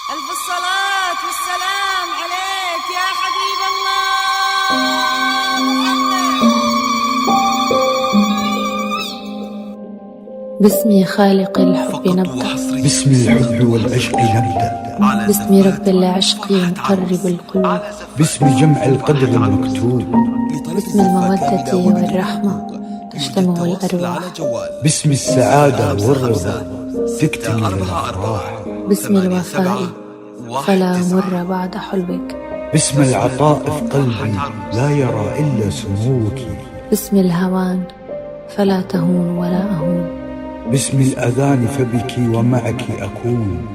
ألف الصلاة والسلام عليك يا حبيب الله محمد. باسم خالق الحب نبدأ، باسم الحب والعشق نبدأ، باسم رب العشق مقرب القلوب، باسم جمع القدر المكتوب، باسم المودة والرحمة تجتمع الأرواح، باسم السعادة والرضا تكتمل الأفراح، باسم الوفاء فلا مر بعد حلوك، باسم العطاء في قلبي لا يرى إلا سموك، باسم الهوان فلا تهون ولا أهون، باسم الأذان فبك ومعك أكون،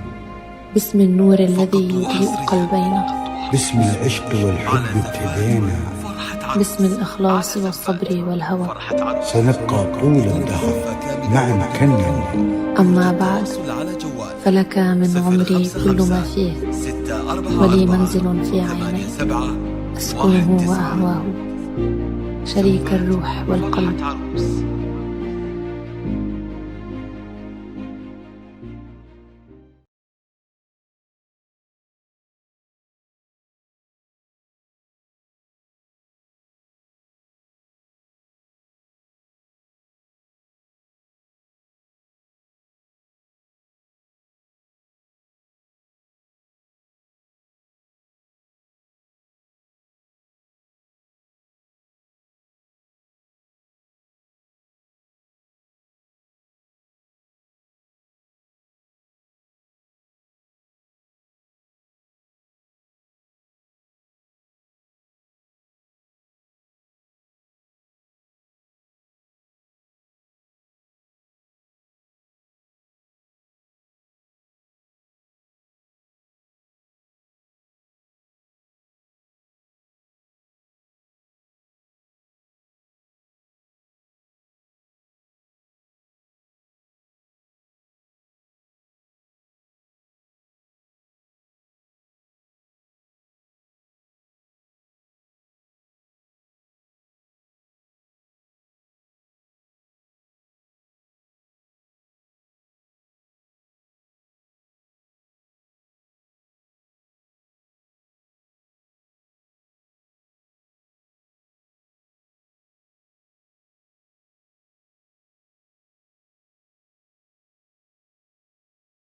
باسم النور الذي يضيء قلبينا، باسم العشق والحب ابتدينا، باسم الإخلاص والصبر والهوى، سنبقى طول الدهر معا كنا. أما بعد، فلك من عمري كل ما فيه، ولي منزل في عيني أسكنه وأهواه، شريك الروح والقلب